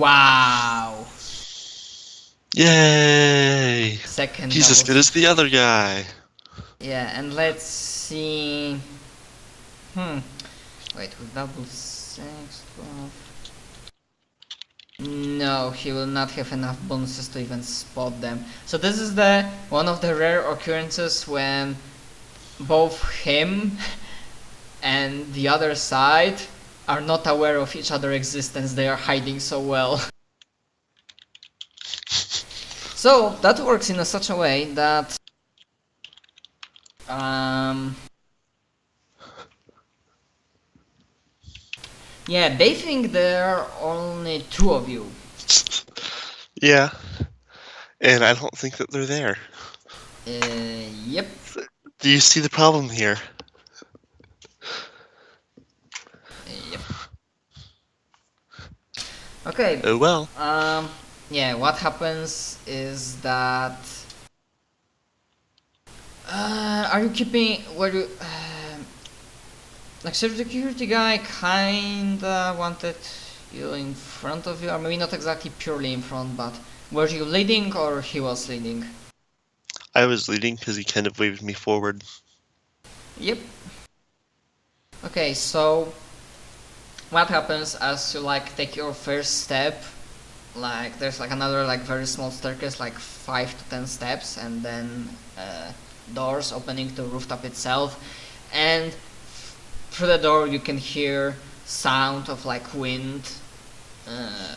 Wow. Yay! Second He's as good as the other guy. Yeah, and let's see. Wait, with double 6, 12. No, he will not have enough bonuses to even spot them. So this is the one of the rare occurrences when both him and the other side are not aware of each other's existence. They are hiding so well. So that works in such a way that yeah, they think there are only two of you. Yeah. And I don't think that they're there. Yep. Do you see the problem here? Yep. Okay. Oh well. Yeah, what happens is that are you keeping like security guy kinda wanted you in front of you, or maybe not exactly purely in front, but were you leading or he was leading? I was leading because he kind of waved me forward. Yep. Okay, so what happens as you like take your first step? Like there's like another like very small staircase, like 5 to 10 steps, and then doors opening to the rooftop itself, and through the door you can hear sound of like wind.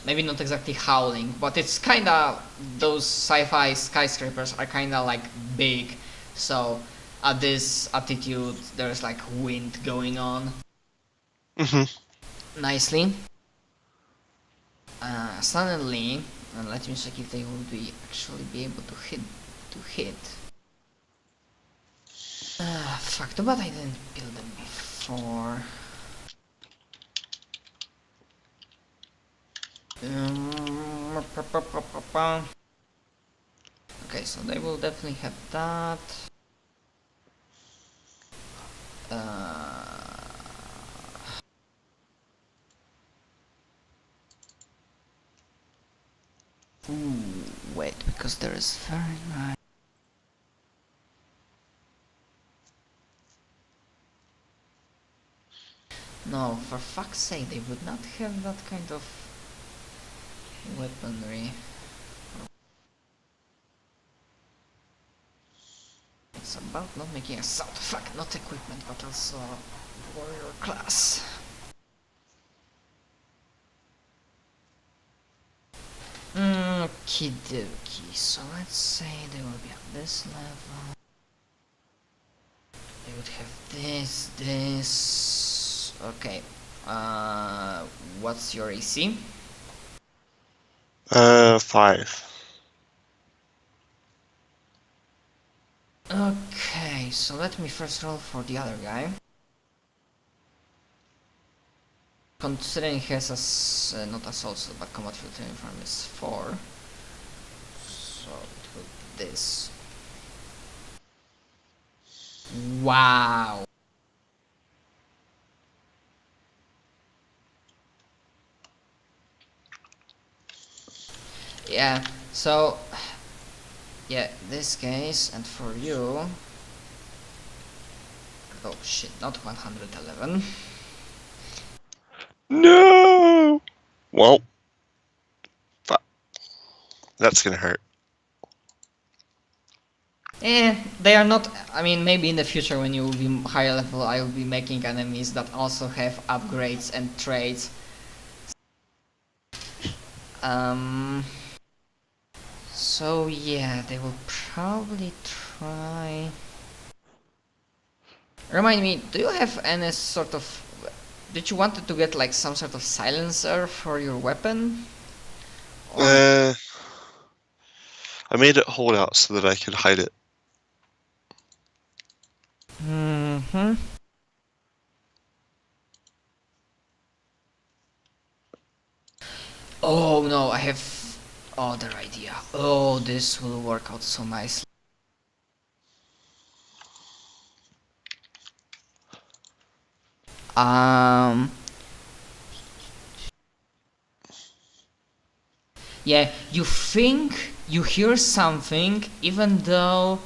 Maybe not exactly howling, but it's kinda, those sci-fi skyscrapers are kinda like big, so at this altitude there's like wind going on. Nicely. Suddenly, let me check if they will actually be able to hit. Fuck, too bad I didn't build them before. Okay, so they will definitely have that. Wait, because there is very nice. No, for fuck's sake, they would not have that kind of weaponry. It's about not making a sound. Fuck, not equipment, but also warrior class. Okie dokie, so let's say they will be on this level. They would have this. Okay. What's your AC? 5. Okay, so let me first roll for the other guy. Considering he has not assault, but combat field uniform is 4. So it will be this. Wow. Yeah, so yeah, this case, and for you. Oh shit, not 111. No! Well, fuck. That's gonna hurt. They are not. I mean, maybe in the future when you will be higher level, I will be making enemies that also have upgrades and traits. So yeah, they will probably try. Remind me, do you have any sort of? Did you wanted to get like some sort of silencer for your weapon? Or... I made it hold out so that I could hide it. Oh no, I have other idea. Oh, this will work out so nicely. Yeah, you think you hear something even though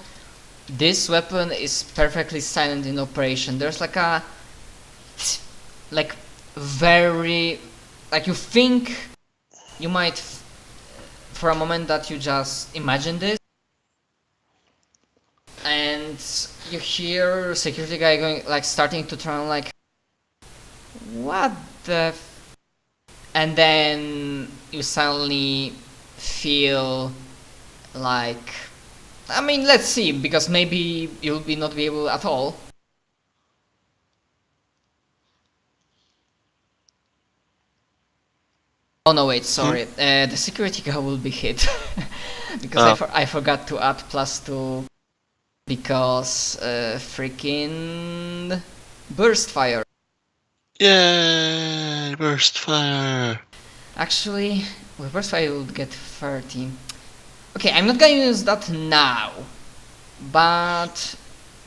this weapon is perfectly silent in operation. There's like a like very like you think you might for a moment that you just imagine this, and you hear security guy going like starting to turn like what the and then you suddenly feel like I mean let's see, because maybe you'll not be able at all. Oh no, wait, sorry. The security guy will be hit because I forgot to add +2 because freaking burst fire. Yay! Burst fire! Actually, with burst fire you'll get 30. Okay, I'm not gonna use that now, but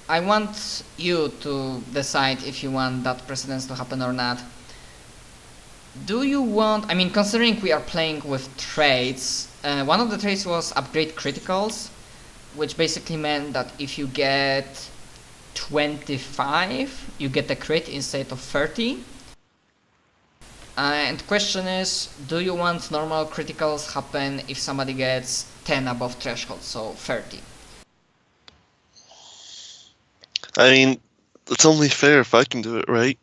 I want you to decide if you want that precedence to happen or not. Do you want, I mean, considering we are playing with traits, one of the traits was upgrade criticals, which basically meant that if you get 25, you get a crit instead of 30. And question is, do you want normal criticals happen if somebody gets 10 above threshold, so 30? I mean, it's only fair if I can do it, right?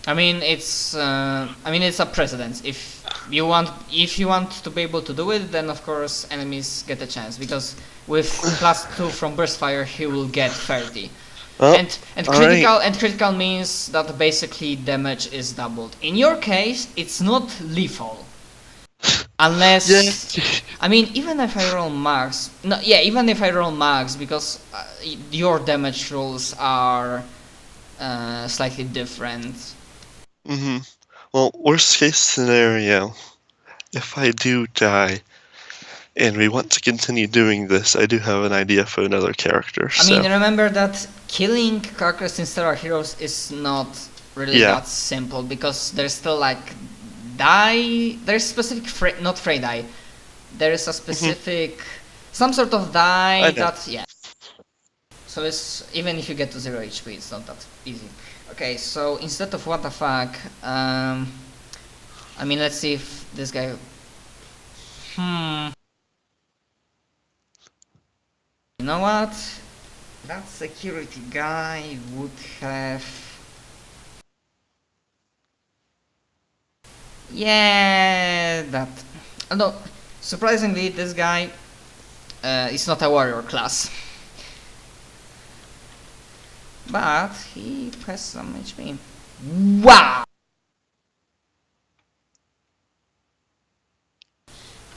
I mean, it's a precedence. If you want to be able to do it, then of course enemies get a chance, because with +2 from burst fire, he will get 30. Oh, Critical means that basically damage is doubled. In your case, it's not lethal, unless I mean, even if I roll max, because your damage rolls are slightly different. Well, worst case scenario, if I do die and we want to continue doing this, I do have an idea for another character. I mean, remember that killing characters in Stellar Heroes is not really that simple, because there's still like there's specific not fray die. There is a specific some sort of die that So it's even if you get to 0 HP, it's not that easy. Okay, so instead of what the fuck, I mean, let's see if this guy. You know what? That security guy would have. Yeah, that. No, surprisingly, this guy is not a warrior class. But he has some HP. Wow!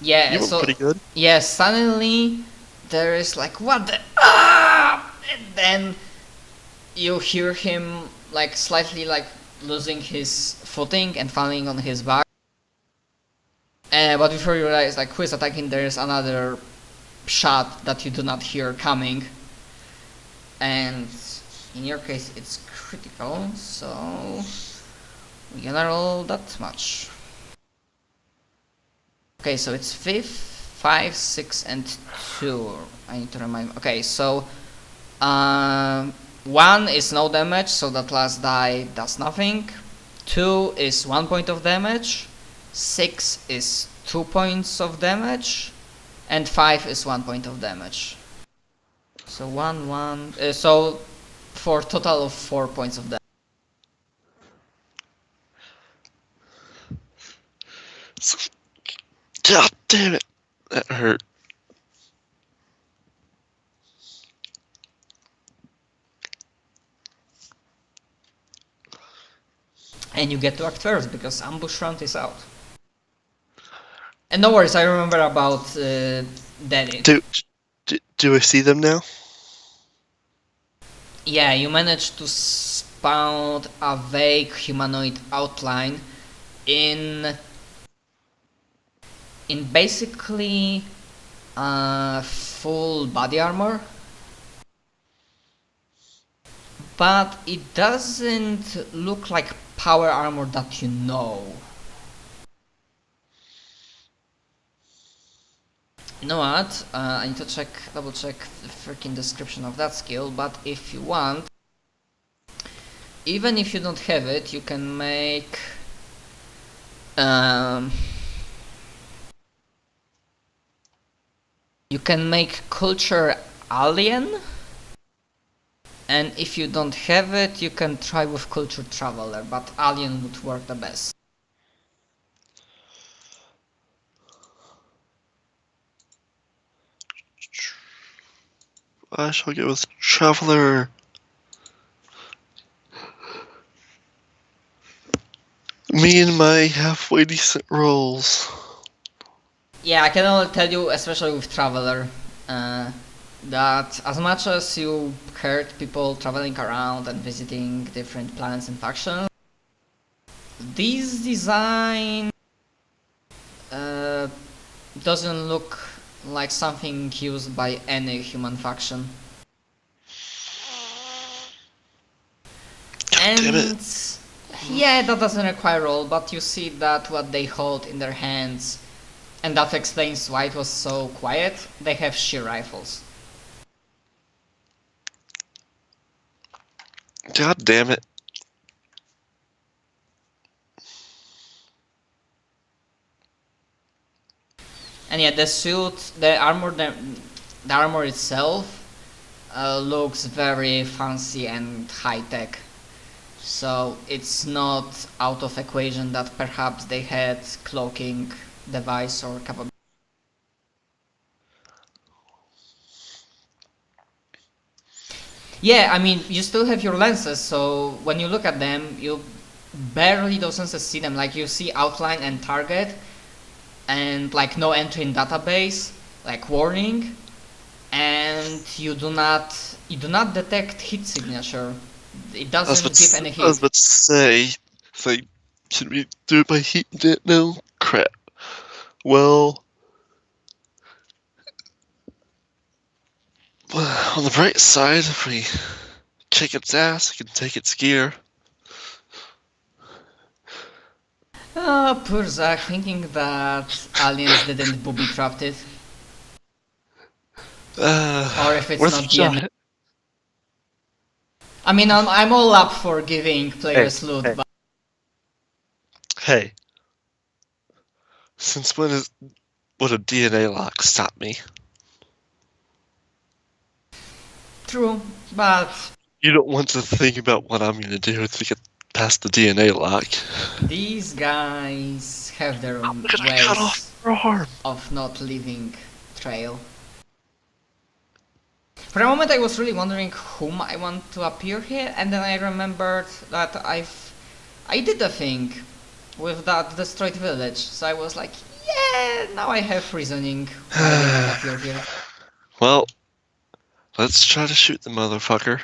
Yeah, you were pretty good. Yeah, suddenly there is like, what the and then you hear him like slightly like losing his footing and falling on his back. But before you realize like who is attacking, there is another shot that you do not hear coming. And in your case it's critical, so we're gonna roll that much. Okay, so it's 5, 6, and 2. I need to remind. Okay, so 1 is no damage, so that last die does nothing. 2 is 1 point of damage. 6 is 2 points of damage, and 5 is 1 point of damage. So 1, so for a total of 4 points of damage. God damn it, that hurt. And you get to act first because ambush round is out. And no worries, I remember about Daddy. Do I see them now? Yeah, you managed to spout a vague humanoid outline in basically full body armor, but it doesn't look like power armor that you know. You know what? I need to double check the freaking description of that skill, but if you want, even if you don't have it, you can make culture alien, and if you don't have it, you can try with culture traveler, but alien would work the best. I shall go with traveler. Me and my halfway decent rolls. Yeah, I can only tell you, especially with traveler, that as much as you heard people traveling around and visiting different planets and factions, this design doesn't look like something used by any human faction. God damn it. Yeah, that doesn't require roll, but you see that what they hold in their hands, and that explains why it was so quiet. They have sheer rifles. God damn it. And yeah, the suit, the armor itself looks very fancy and high tech. So it's not out of equation that perhaps they had cloaking device or capability. Yeah, I mean, you still have your lenses, so when you look at them, you barely those lenses see them. Like you see outline and target, and like no entry in database, like warning, and you do not detect heat signature. It doesn't give any I was heat. about to say, can we do it by heat? No? Crap. Well, on the bright side, if we kick its ass, we can take its gear. Poor Zach, thinking that aliens didn't booby trapped it. Or if it's worth not a shot. DNA. I mean, I'm all up for giving players loot, hey. but Hey, since when would a DNA lock stop me? true, but You don't want to think about what I'm gonna do to get past the DNA lock. these guys have their own Look at I cut off ways her arm. of not leaving trail. For a moment I was really wondering whom I want to appear here, and then I remembered that I did a thing with that destroyed village, so I was like, yeah, now I have reasoning why I did not appear here. Well, let's try to shoot the motherfucker.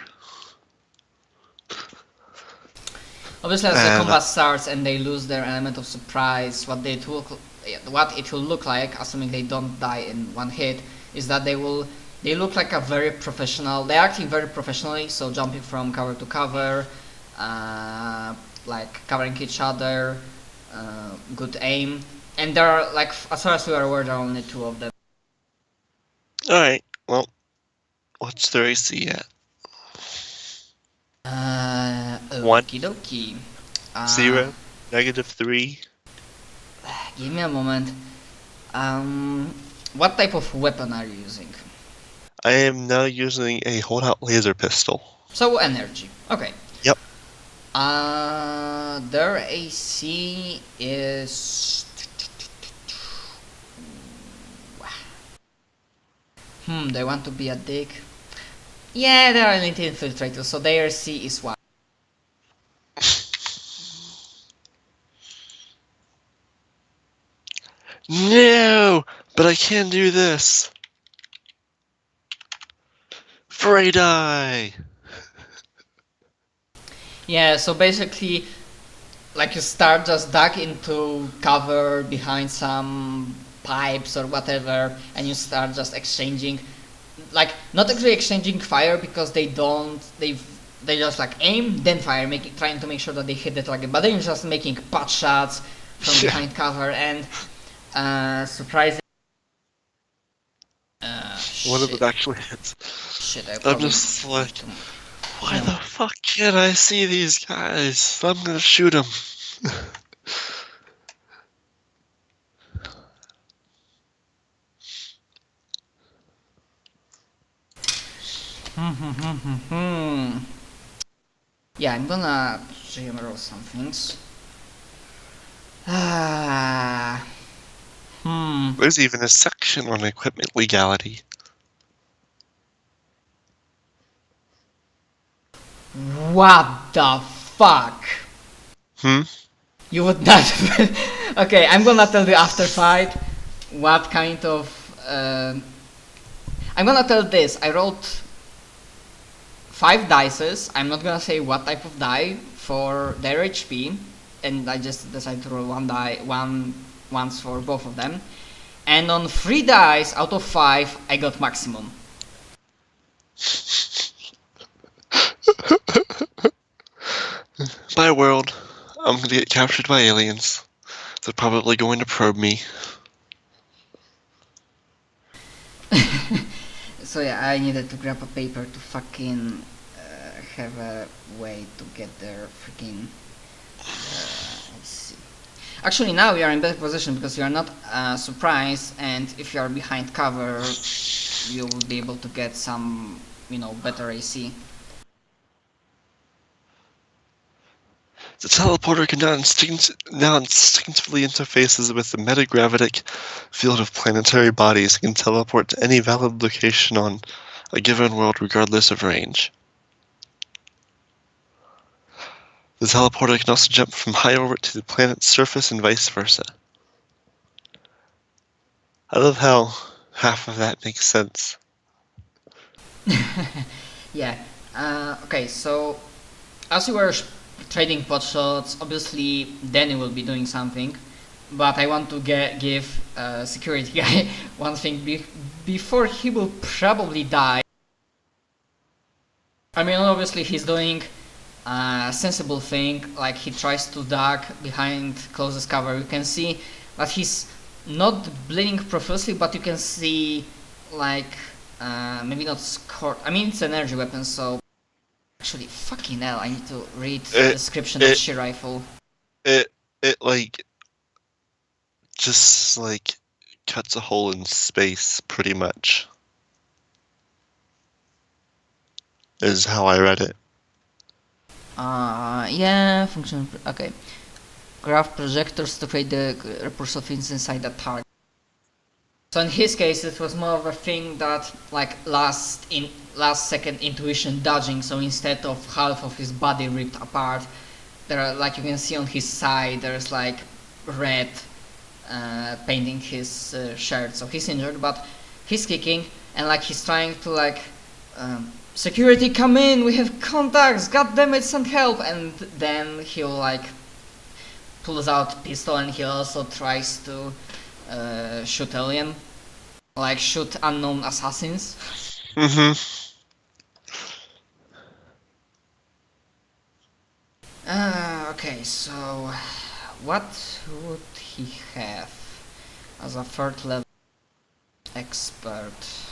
Obviously, as the combat starts and they lose their element of surprise, what it will look like, assuming they don't die in one hit, is that they look like a very professional. They're acting very professionally, so jumping from cover to cover, like covering each other, good aim, and there are, like, as far as we are aware, there are only two of them. Alright, well, what's their AC at? One. Okie dokie. 0, -3. Give me a moment. What type of weapon are you using? I am now using a holdout laser pistol. So energy. Okay. Yep. Their AC is. They want to be a dick. Yeah, they are elite infiltrators, so their AC is 1. No! But I can do this! Fray die! Yeah, so basically, like, you start just duck into cover behind some pipes or whatever, and you start just exchanging, like, not actually exchanging fire, because they just like aim then fire, trying to make sure that they hit the target, but then you're just making pot shots from behind cover, and surprisingly One of them actually hits. Shit, I I'm probably just like, need to- why No. the fuck can't I see these guys? I'm gonna shoot them. Yeah, I'm gonna general some things. Ah. There's even a section on equipment legality. What the fuck? Hmm? You would not. Okay, I'm gonna tell you after fight what kind of. I'm gonna tell this. I rolled 5 dices. I'm not gonna say what type of die for their HP, and I just decided to roll one once for both of them. And on 3 dice out of 5, I got maximum. My world, I'm gonna get captured by aliens. They're probably going to probe me. So yeah, I needed to grab a paper to fucking have a way to get their freaking. Let's see. Actually, now we are in better position because you are not surprised, and if you are behind cover, you will be able to get some, better AC. The teleporter can now instinctively interfaces with the metagravitic field of planetary bodies and can teleport to any valid location on a given world regardless of range. The teleporter can also jump from high orbit to the planet's surface and vice versa. I love how half of that makes sense. Yeah. Okay, so as you were trading pot shots, obviously Danny will be doing something, but I want to give security guy one thing before he will probably die. I mean, obviously he's doing a sensible thing, like he tries to duck behind closest cover. You can see that he's not bleeding profusely, but you can see like maybe not scored. I mean, it's an energy weapon, so actually, fucking hell, I need to read the description of shear rifle. It like just like cuts a hole in space pretty much. Is how I read it. Yeah, function. Okay. Graph projectors to create the repulsive fins inside the target. So in his case, it was more of a thing that like last second intuition dodging. So instead of half of his body ripped apart, there are, like you can see on his side, there's like red painting his shirt. So he's injured, but he's kicking and like he's trying to like. Security, come in, we have contacts, god damn it, send help, and then he'll like pulls out pistol and he also tries to shoot alien, like shoot unknown assassins. Okay, so what would he have as a 3rd level expert?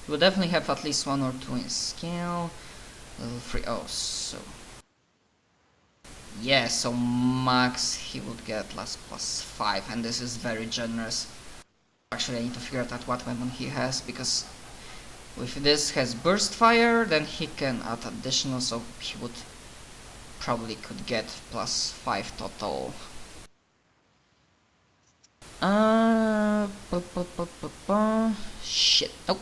He will definitely have at least 1 or 2 in skill. Level 3. Oh, so yeah, so max he would get +5, and this is very generous. Actually, I need to figure out what weapon he has, because if this has burst fire, then he can add additional, so he would probably could get +5 total. Shit, nope.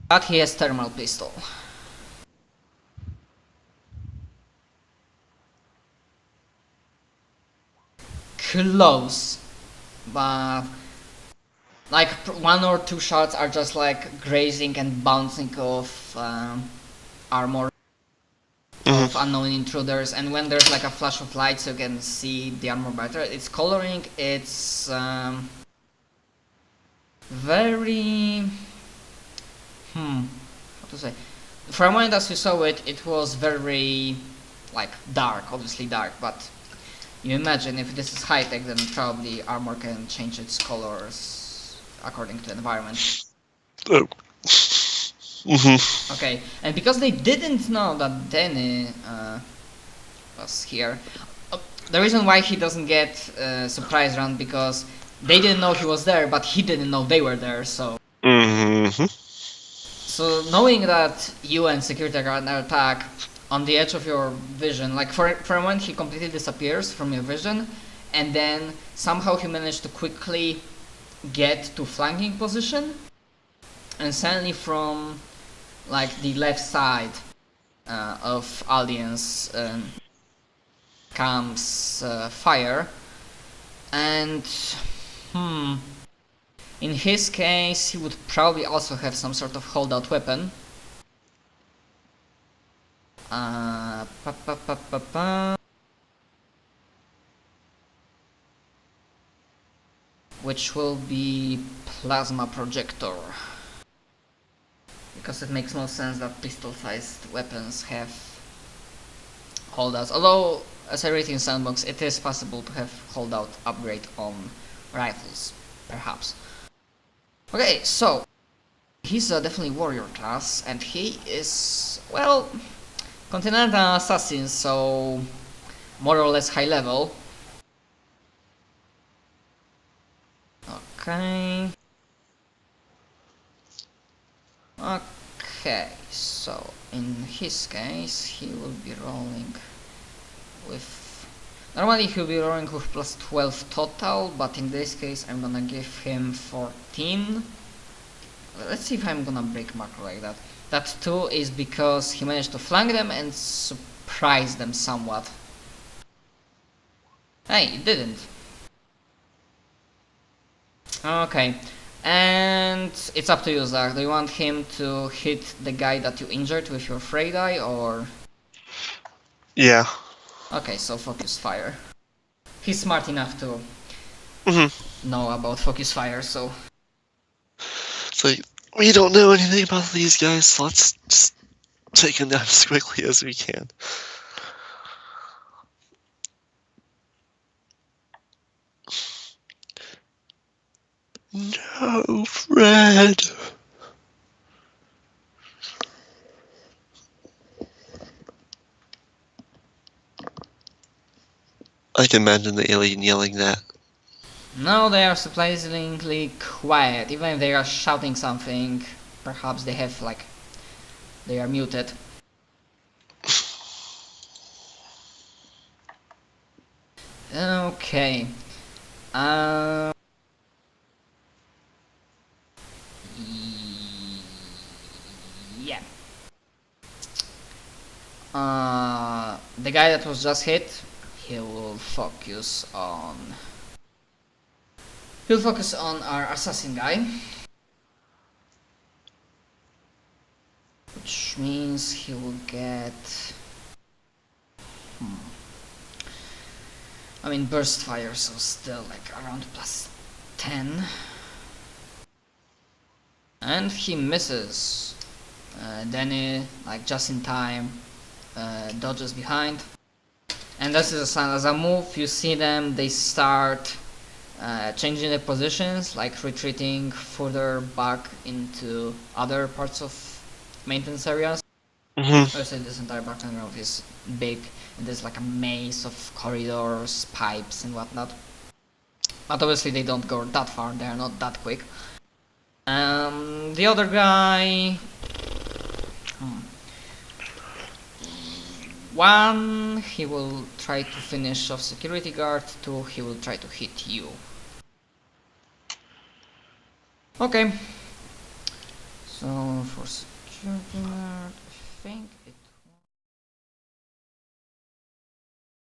But he has thermal pistol. Close, but like 1 or 2 shots are just like grazing and bouncing off armor of unknown intruders, and when there's like a flash of light so you can see the armor better, it's coloring, it's very how to say, for a moment as we saw it, it was very like dark, obviously dark, but You imagine if this is high-tech, then probably armor can change its colors according to the environment. Oh. Mm-hmm. Okay, and because they didn't know that Danny was here, the reason why he doesn't get surprise round because they didn't know he was there, but he didn't know they were there. So, so knowing that you and security are under attack on the edge of your vision, like for a moment he completely disappears from your vision, and then somehow he managed to quickly get to flanking position, and suddenly from like the left side of audience comes fire, and in his case he would probably also have some sort of holdout weapon. Which will be plasma projector, because it makes more sense that pistol-sized weapons have holdouts. Although, as I read in Sandbox, it is possible to have holdout upgrade on rifles, perhaps. Okay, so he's definitely warrior class, and he is, well, continental assassin, so more or less high level. Okay. Okay, so in his case he will be rolling with... Normally he'll be rolling with plus 12 total, but in this case I'm gonna give him 14. Let's see if I'm gonna break macro like that. That 2 is because he managed to flank them and surprise them somewhat. Hey, it didn't. Okay, and it's up to you, Zach. Do you want him to hit the guy that you injured with your Frey die, or...? Yeah. Okay, so focus fire. He's smart enough to know about focus fire, so... It's like, we don't know anything about these guys, so let's just take them down as quickly as we can. No, Fred! I can imagine the alien yelling that. No, they are surprisingly quiet. Even if they are shouting something, perhaps they have, like... they are muted. Okay. Yeah. The guy that was just hit, he will focus on... He'll focus on our assassin guy. Which means he will get... I mean, burst fire, so still like around plus 10. And he misses. Danny, like just in time, dodges behind. And this is a sign. As a move, you see them, they start changing their positions, like retreating further back into other parts of maintenance areas. Obviously this entire background is big, and there's like a maze of corridors, pipes and whatnot. But obviously they don't go that far, they are not that quick. The other guy... One, he will try to finish off security guard. 2, he will try to hit you. Okay. So for security guard, I think it